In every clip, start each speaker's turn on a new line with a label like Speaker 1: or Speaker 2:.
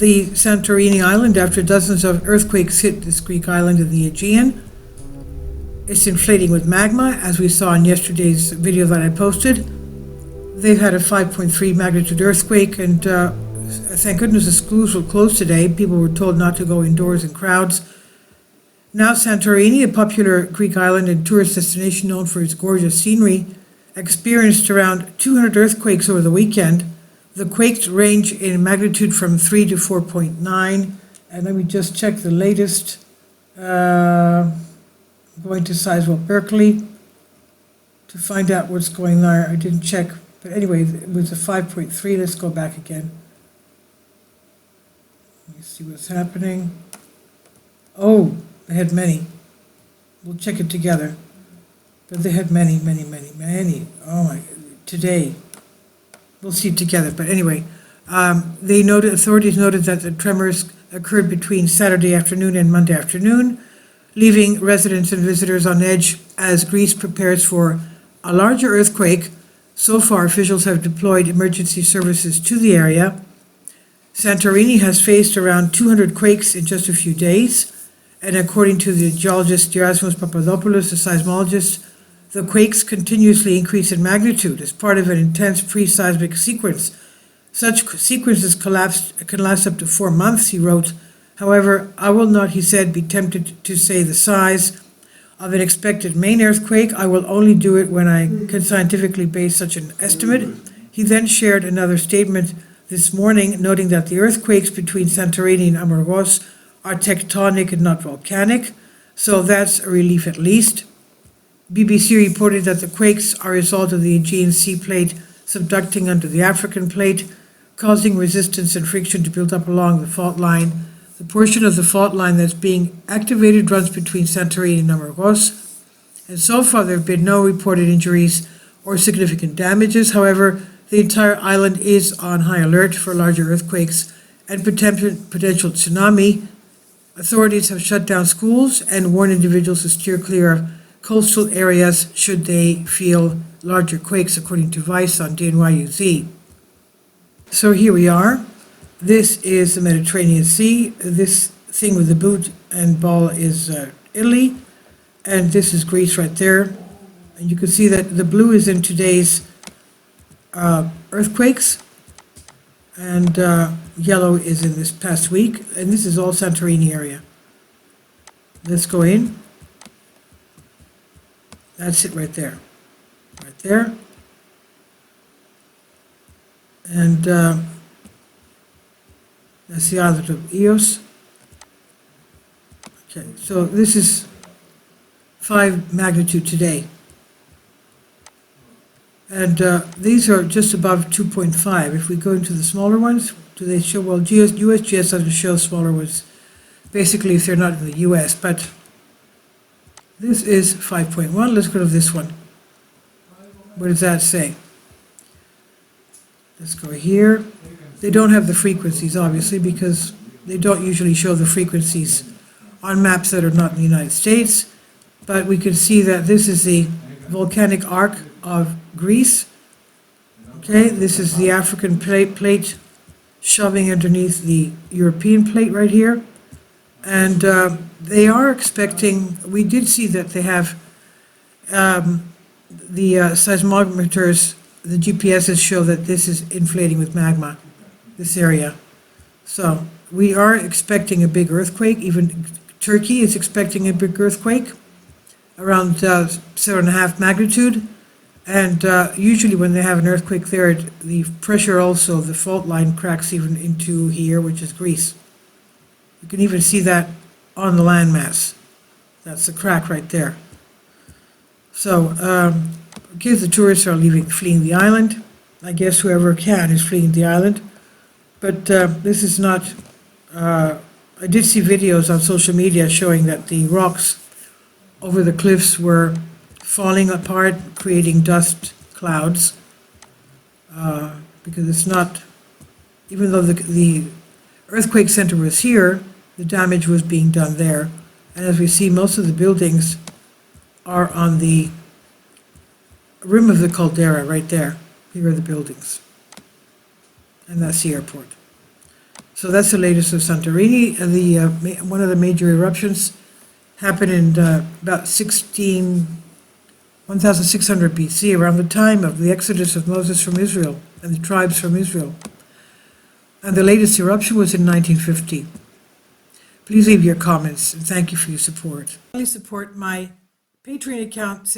Speaker 1: the Santorini island after dozens of earthquakes hit this Greek island in the Aegean. It's inflating with magma, as we saw in yesterday's video that I posted. They've had a 5.3 magnitude earthquake, and thank goodness the schools were closed today. People were told not to go indoors in crowds. Now Santorini, a popular Greek island and tourist destination known for its gorgeous scenery, experienced around 200 earthquakes over the weekend. The quakes range in magnitude from 3 to 4.9. And let me just check the latest. Going to Sizewell, Berkeley, to find out what's going there. I didn't check. But anyway, it was a 5.3. Let's go back again. Let me see what's happening. Oh, they had many. We'll check it together. But they had many. Oh my, today. We'll see it together. But anyway, authorities noted that the tremors occurred between Saturday afternoon and Monday afternoon, leaving residents and visitors on edge as Greece prepares for a larger earthquake. So far, officials have deployed emergency services to the area. Santorini has faced around 200 quakes in just a few days, and according to the geologist Gerasimus Papadopoulos, the seismologist, the quakes continuously increase in magnitude as part of an intense pre-seismic sequence. Such sequences can last up to 4 months, he wrote. However, I will not, he said, be tempted to say the size of an expected main earthquake. I will only do it when I can scientifically base such an estimate. He then shared another statement this morning, noting that the earthquakes between Santorini and Amorgos are tectonic and not volcanic, so that's a relief at least. BBC reported that the quakes are a result of the Aegean Sea plate subducting under the African plate, causing resistance and friction to build up along the fault line. The portion of the fault line that's being activated runs between Santorini and Amorgos, and so far there have been no reported injuries or significant damages. However, the entire island is on high alert for larger earthquakes and potential tsunami. Authorities have shut down schools and warned individuals to steer clear of coastal areas should they feel larger quakes, according to Vice on DNYUZ. So here we are. This is the Mediterranean Sea. This thing with the boot and ball is Italy, and this is Greece right there. And you can see that the blue is in today's earthquakes, and yellow is in this past week, and this is all Santorini area. Let's go in. That's it right there. Right there. And that's the island of Ios. Okay, so this is 5 magnitude today. And these are just above 2.5. If we go into the smaller ones, do they show? Well, USGS doesn't show smaller ones, basically if they're not in the US, but this is 5.1. Let's go to this one. What does that say? Let's go here. They don't have the frequencies, obviously, because they don't usually show the frequencies on maps that are not in the United States. But we can see that this is the volcanic arc of Greece. Okay, this is the African plate shoving underneath the European plate right here. And they are expecting, we did see that they have the seismometers, the GPSs show that this is inflating with magma, this area. So we are expecting a big earthquake. Even Turkey is expecting a big earthquake, around 7.5 magnitude. And usually when they have an earthquake there, the pressure also, the fault line cracks even into here, which is Greece. You can even see that on the landmass. That's the crack right there. So, kids, the tourists are fleeing the island. I guess whoever can is fleeing the island. But this is not, I did see videos on social media showing that the rocks over the cliffs were falling apart, creating dust clouds, because it's not, even though the earthquake center was here, the damage was being done there. And as we see, most of the buildings are on the rim of the caldera right there. Here are the buildings. And that's the airport. So that's the latest of Santorini. One of the major eruptions happened in about 1600 BC, around the time of the exodus of Moses from Israel and the tribes from Israel. And the latest eruption was in 1950. Please leave your comments, and thank you for your support. Please support my Patreon account.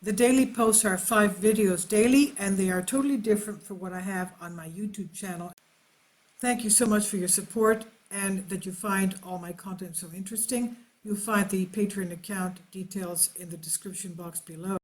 Speaker 1: The daily posts are 5 videos daily, and they are totally different from what I have on my YouTube channel. Thank you so much for your support, and that you find all my content so interesting. You'll find the Patreon account details in the description box below.